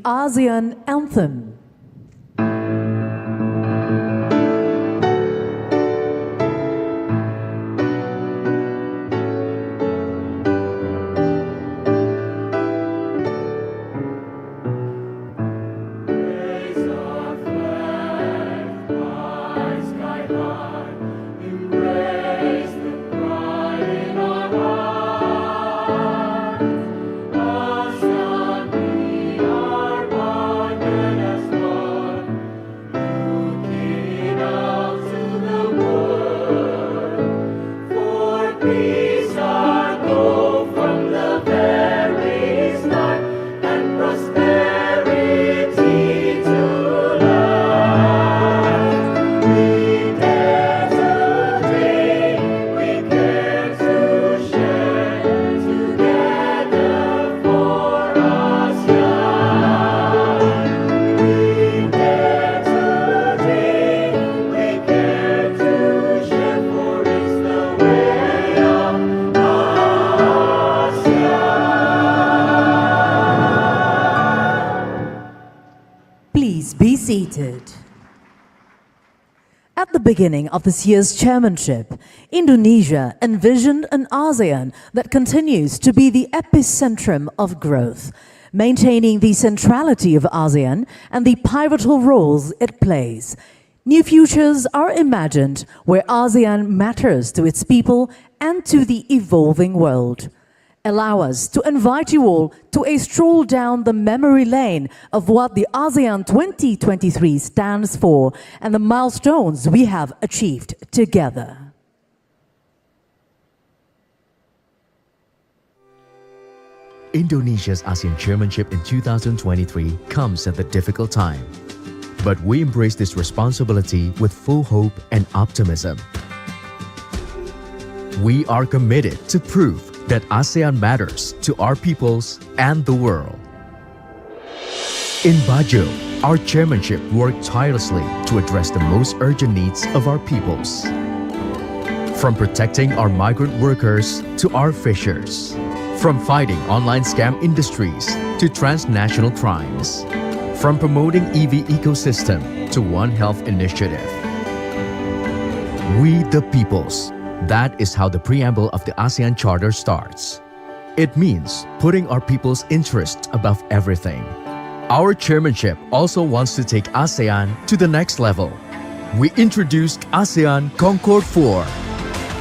the ASEAN Anthem. Please be seated. At the beginning of this year's chairmanship, Indonesia envisioned an ASEAN that continues to be the epicentrum of growth, maintaining the centrality of ASEAN and the pivotal roles it plays. New futures are imagined where ASEAN matters to its people and to the evolving world. Allow us to invite you all to a stroll down the memory lane of what the ASEAN 2023 stands for and the milestones we have achieved together. Indonesia's ASEAN chairmanship in 2023 comes at a difficult time, but we embrace this responsibility with full hope and optimism. We are committed to prove that ASEAN matters to our peoples and the world. In Bajo, our chairmanship worked tirelessly to address the most urgent needs of our peoples. From protecting our migrant workers to our fishers, from fighting online scam industries to transnational crimes, from promoting EV ecosystem to One Health initiative. We the peoples. That is how the preamble of the ASEAN Charter starts. It means putting our people's interest above everything. Our chairmanship also wants to take ASEAN to the next level. We introduced ASEAN Concord 4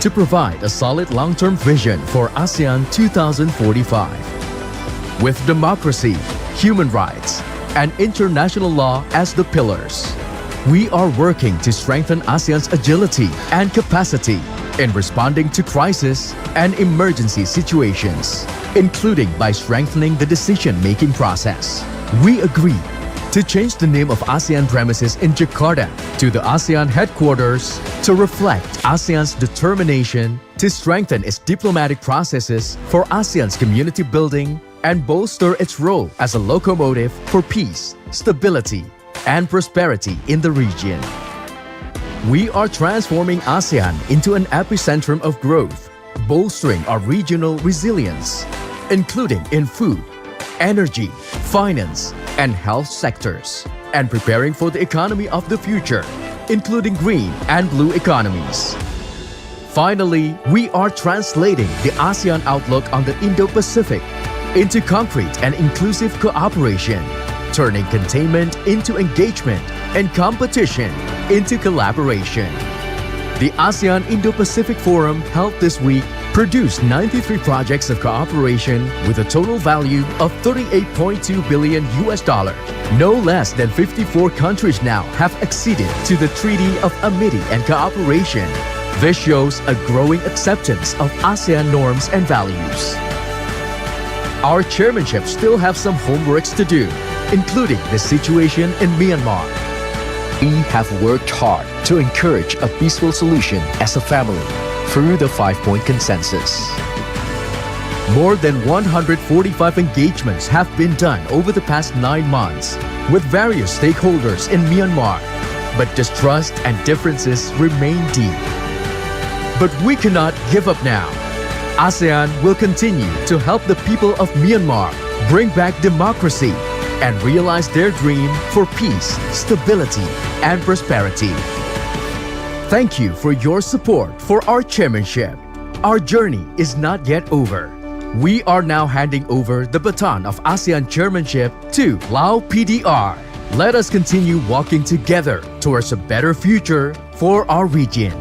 to provide a solid long-term vision for ASEAN 2045. With democracy, human rights, and international law as the pillars, we are working to strengthen ASEAN's agility and capacity in responding to crisis and emergency situations, including by strengthening the decision-making process. We agree to change the name of ASEAN premises in Jakarta to the ASEAN headquarters to reflect ASEAN's determination to strengthen its diplomatic processes for ASEAN's community building and bolster its role as a locomotive for peace, stability, and prosperity in the region. We are transforming ASEAN into an epicentrum of growth, bolstering our regional resilience, including in food, energy, finance, and health sectors, and preparing for the economy of the future, including green and blue economies. Finally, we are translating the ASEAN outlook on the Indo-Pacific into concrete and inclusive cooperation, turning containment into engagement and competition into collaboration. The ASEAN Indo-Pacific Forum held this week produced 93 projects of cooperation with a total value of $38.2 billion. No less than 54 countries now have acceded to the Treaty of Amity and Cooperation. This shows a growing acceptance of ASEAN norms and values. Our chairmanship still have some homeworks to do, including the situation in Myanmar. We have worked hard to encourage a peaceful solution as a family through the 5-point consensus. More than 145 engagements have been done over the past 9 months with various stakeholders in Myanmar, but distrust and differences remain deep. But we cannot give up now. ASEAN will continue to help the people of Myanmar bring back democracy, and realize their dream for peace, stability, and prosperity. Thank you for your support for our chairmanship. Our journey is not yet over. We are now handing over the baton of ASEAN chairmanship to Lao PDR. Let us continue walking together towards a better future for our region.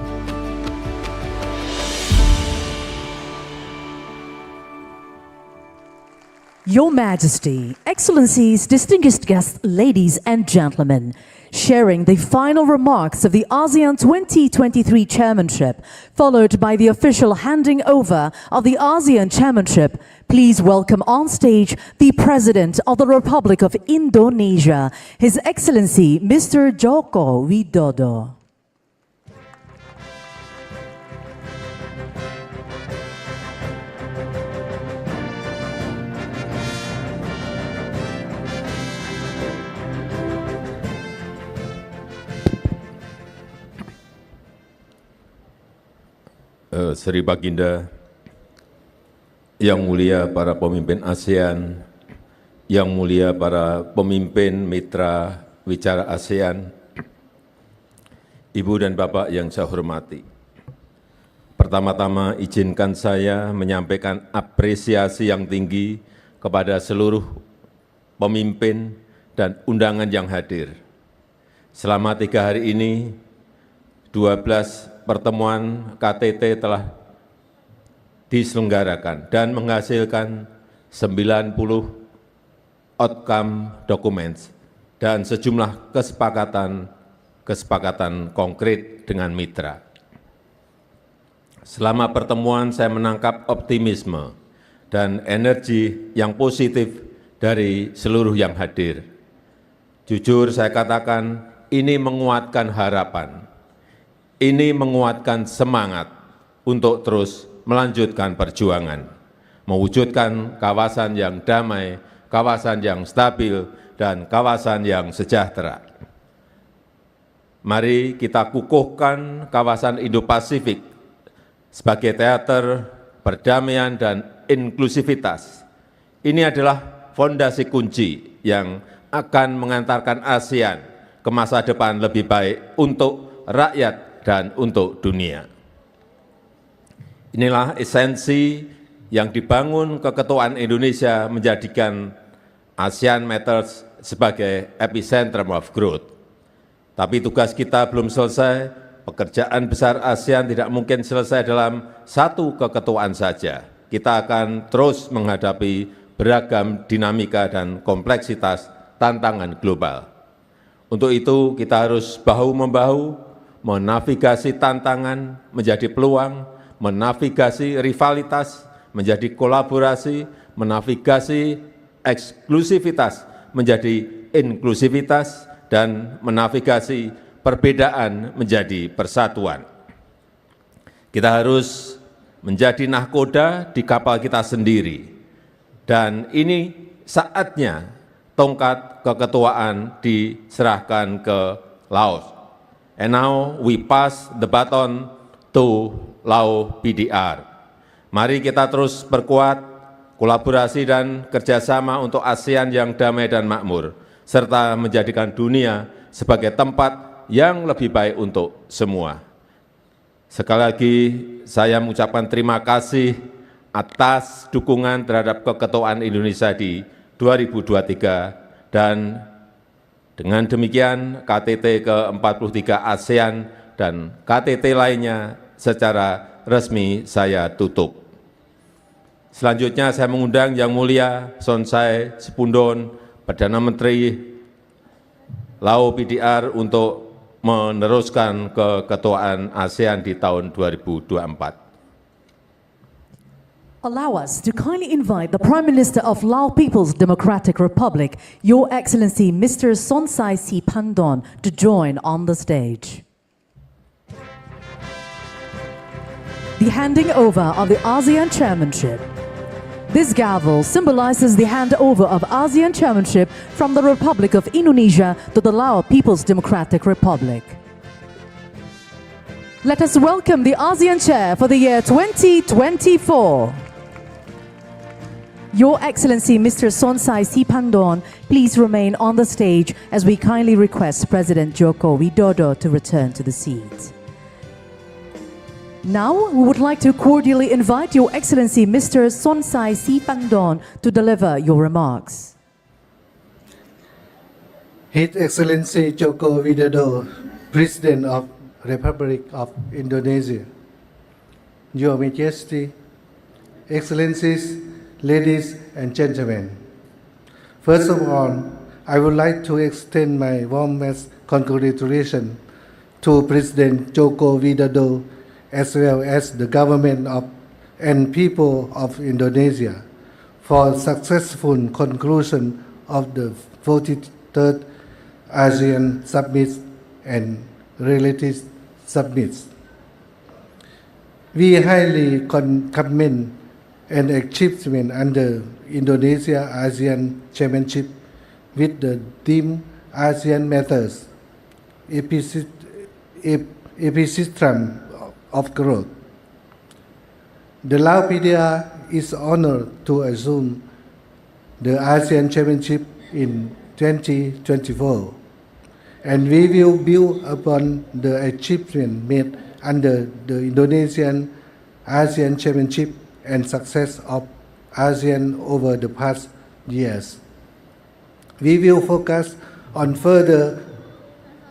Your Majesty, Excellencies, distinguished guests, ladies and gentlemen, sharing the final remarks of the ASEAN 2023 chairmanship, followed by the official handing over of the ASEAN chairmanship, please welcome on stage the President of the Republic of Indonesia, His Excellency Mr. Joko Widodo. Sri Baginda, Yang Mulia para pemimpin ASEAN, Yang Mulia para pemimpin mitra wicara ASEAN, Ibu dan Bapak yang saya hormati. Pertama-tama izinkan saya menyampaikan apresiasi yang tinggi kepada seluruh pemimpin dan undangan yang hadir. Selama 3 hari ini, 12 pertemuan KTT telah diselenggarakan dan menghasilkan 90 outcome documents dan sejumlah kesepakatan konkret dengan mitra. Selama pertemuan saya menangkap optimisme dan energi yang positif dari seluruh yang hadir. Jujur saya katakan ini menguatkan harapan. Ini menguatkan semangat untuk terus melanjutkan perjuangan, mewujudkan kawasan yang damai, kawasan yang stabil, dan kawasan yang sejahtera. Mari kita kukuhkan kawasan Indo-Pasifik sebagai teater perdamaian dan inklusivitas. Ini adalah fondasi kunci yang akan mengantarkan ASEAN ke masa depan lebih baik untuk rakyat dan untuk dunia. Inilah esensi yang dibangun keketuaan Indonesia menjadikan ASEAN Matters sebagai epicentrum of growth. Tapi tugas kita belum selesai, pekerjaan besar ASEAN tidak mungkin selesai dalam satu keketuaan saja. Kita akan terus menghadapi beragam dinamika dan kompleksitas tantangan global. Untuk itu kita harus bahu-membahu, menavigasi tantangan menjadi peluang, menavigasi rivalitas menjadi kolaborasi, menavigasi eksklusivitas menjadi inklusivitas, dan menavigasi perbedaan menjadi persatuan. Kita harus menjadi nahkoda di kapal kita sendiri, dan ini saatnya tongkat keketuaan diserahkan ke Laos. And now we pass the baton to Lao PDR. Mari kita terus perkuat kolaborasi dan kerjasama untuk ASEAN yang damai dan makmur, serta menjadikan dunia sebagai tempat yang lebih baik untuk semua. Sekali lagi saya mengucapkan terima kasih atas dukungan terhadap keketuaan Indonesia di 2023, dan dengan demikian KTT ke-43 ASEAN dan KTT lainnya secara resmi saya tutup. Selanjutnya saya mengundang Yang Mulia Sonsai Sepundon, Perdana Menteri Lao PDR untuk meneruskan keketuaan ASEAN di tahun 2024. Allow us to kindly invite the Prime Minister of Lao People's Democratic Republic, Your Excellency Mr. Sonsai Siphandon, to join on the stage. The handing over of the ASEAN chairmanship. This gavel symbolizes the handover of ASEAN chairmanship from the Republic of Indonesia to the Lao People's Democratic Republic. Let us welcome the ASEAN chair for the year 2024. Your Excellency Mr. Sonsai Siphandorn, please remain on the stage as we kindly request President Joko Widodo to return to the seat. Now, we would like to cordially invite Your Excellency Mr. Sonsai Siphandorn to deliver your remarks. His Excellency Joko Widodo, President of Republic of Indonesia, Your Majesty, Excellencies, ladies and gentlemen. First of all, I would like to extend my warmest congratulations to President Joko Widodo as well as the government of and people of Indonesia for successful conclusion of the 43rd ASEAN Summit and related summits. We highly commend an achievement under Indonesia ASEAN Chairmanship with the theme ASEAN Matters, epicentrum of growth. The Laopedia is honored to assume the ASEAN Chairmanship in 2024, and we will build upon the achievement made under the Indonesian ASEAN Chairmanship and success of ASEAN over the past years. We will focus on further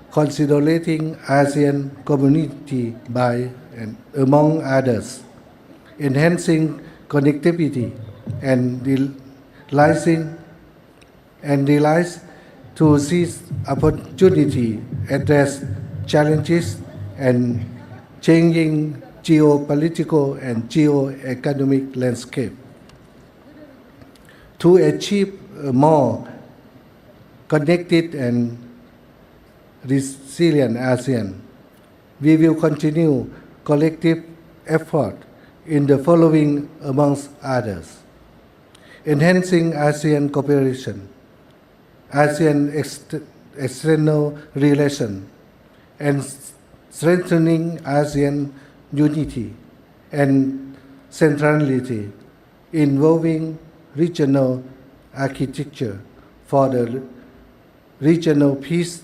consolidating ASEAN community by, and among others, enhancing connectivity and realize to seize opportunity, address challenges and changing geopolitical and geo-economic landscape. To achieve a more connected and resilient ASEAN, we will continue collective effort in the following amongst others: enhancing ASEAN cooperation, ASEAN external relations, and strengthening ASEAN unity and centrality, involving regional architecture for the regional peace,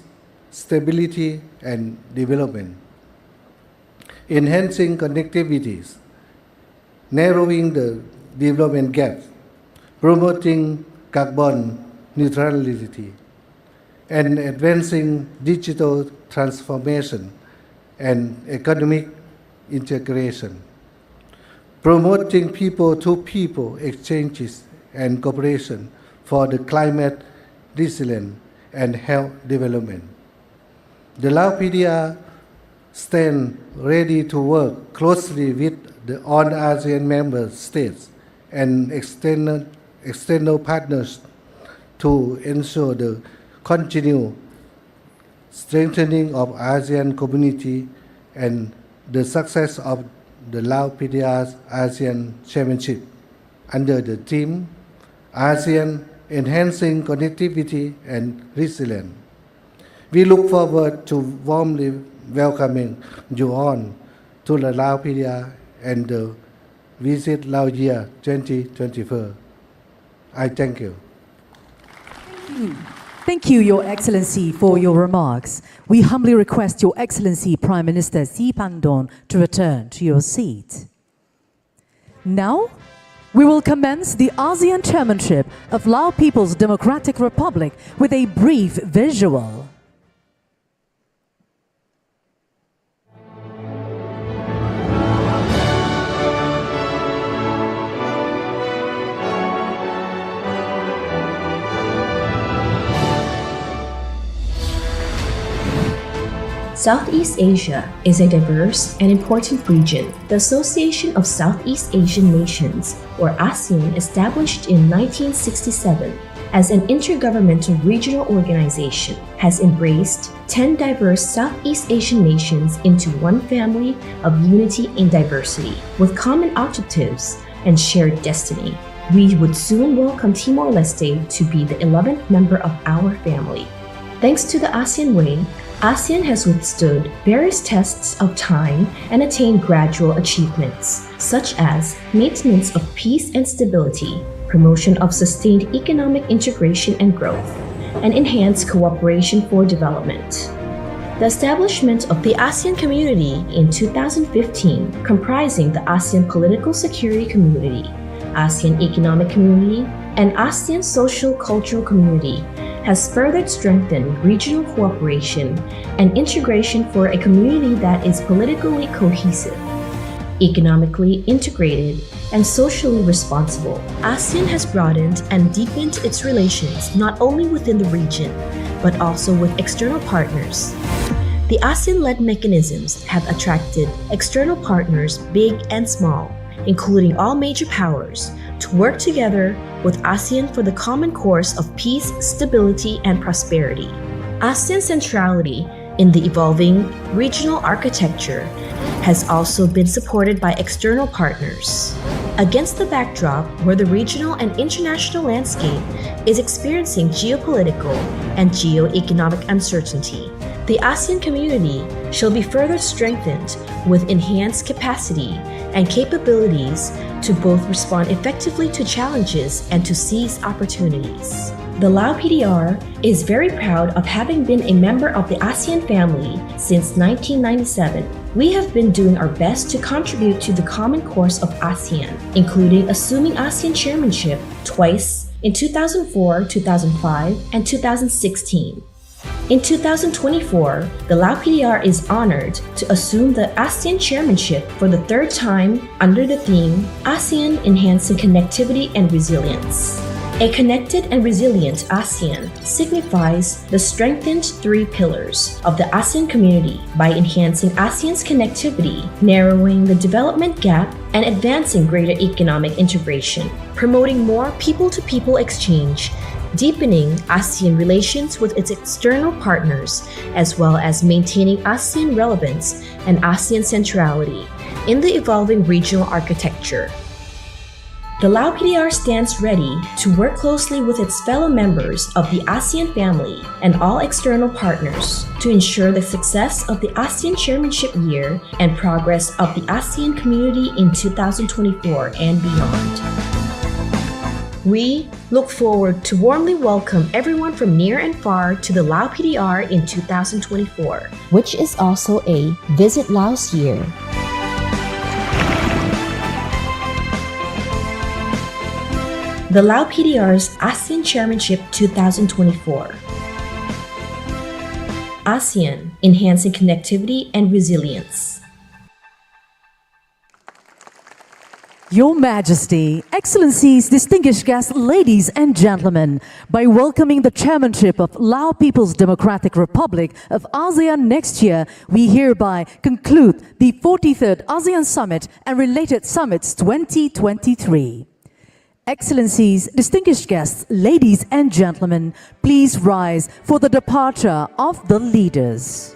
stability, and development. Enhancing connectivities, narrowing the development gap, promoting carbon neutrality, and advancing digital transformation and economic integration, promoting people-to-people exchanges and cooperation for the climate resilience and health development. The Laopedia stands ready to work closely with all ASEAN member states and external partners to ensure the continued strengthening of ASEAN community and the success of the Laopedia's ASEAN Chairmanship under the theme ASEAN Enhancing Connectivity and Resilience. We look forward to warmly welcoming you on to the Laopedia and the Visit Lao Year 2024. I thank you. Thank you, Your Excellency, for your remarks. We humbly request Your Excellency Prime Minister Siphandorn to return to your seat. Now, we will commence the ASEAN Chairmanship of Lao People's Democratic Republic with a brief visual. Southeast Asia is a diverse and important region. The Association of Southeast Asian Nations, or ASEAN, established in 1967 as an intergovernmental regional organization, has embraced 10 diverse Southeast Asian nations into one family of unity in diversity, with common objectives and shared destiny. We would soon welcome Timor-Leste to be the 11th member of our family. Thanks to the ASEAN Way, ASEAN has withstood various tests of time and attained gradual achievements, such as maintenance of peace and stability, promotion of sustained economic integration and growth, and enhanced cooperation for development. The establishment of the ASEAN Community in 2015, comprising the ASEAN Political Security Community, ASEAN Economic Community, and ASEAN Social Cultural Community, has further strengthened regional cooperation and integration for a community that is politically cohesive, economically integrated, and socially responsible. ASEAN has broadened and deepened its relations not only within the region, but also with external partners. The ASEAN-led mechanisms have attracted external partners big and small, including all major powers, to work together with ASEAN for the common course of peace, stability, and prosperity. ASEAN's centrality in the evolving regional architecture has also been supported by external partners. Against the backdrop where the regional and international landscape is experiencing geopolitical and geo-economic uncertainty, the ASEAN community shall be further strengthened with enhanced capacity and capabilities to both respond effectively to challenges and to seize opportunities. The Lao PDR is very proud of having been a member of the ASEAN family since 1997. We have been doing our best to contribute to the common course of ASEAN, including assuming ASEAN chairmanship twice in 2004, 2005, and 2016. In 2024, the Lao PDR is honored to assume the ASEAN chairmanship for the third time under the theme ASEAN Enhancing Connectivity and Resilience. A connected and resilient ASEAN signifies the strengthened three pillars of the ASEAN community by enhancing ASEAN's connectivity, narrowing the development gap, and advancing greater economic integration, promoting more people-to-people exchange, deepening ASEAN relations with its external partners, as well as maintaining ASEAN relevance and ASEAN centrality in the evolving regional architecture. The Lao PDR stands ready to work closely with its fellow members of the ASEAN family and all external partners to ensure the success of the ASEAN chairmanship year and progress of the ASEAN community in 2024 and beyond. We look forward to warmly welcome everyone from near and far to the Lao PDR in 2024, which is also a Visit Laos year. The Lao PDR's ASEAN Chairmanship 2024. ASEAN Enhancing Connectivity and Resilience. Your Majesty, Excellencies, distinguished guests, ladies and gentlemen, by welcoming the chairmanship of Lao People's Democratic Republic of ASEAN next year, we hereby conclude the 43rd ASEAN Summit and related summits 2023. Excellencies, distinguished guests, ladies and gentlemen, please rise for the departure of the leaders.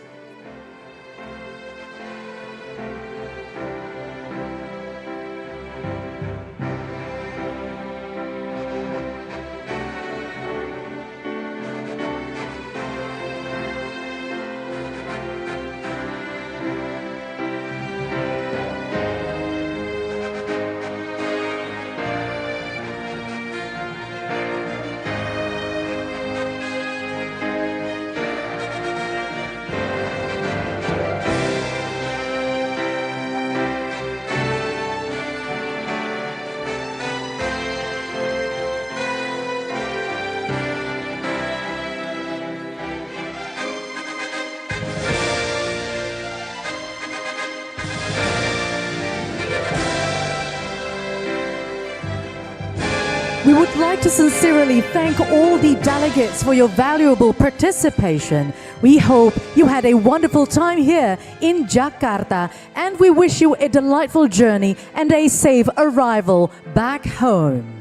We would like to sincerely thank all the delegates for your valuable participation. We hope you had a wonderful time here in Jakarta, and we wish you a delightful journey and a safe arrival back home.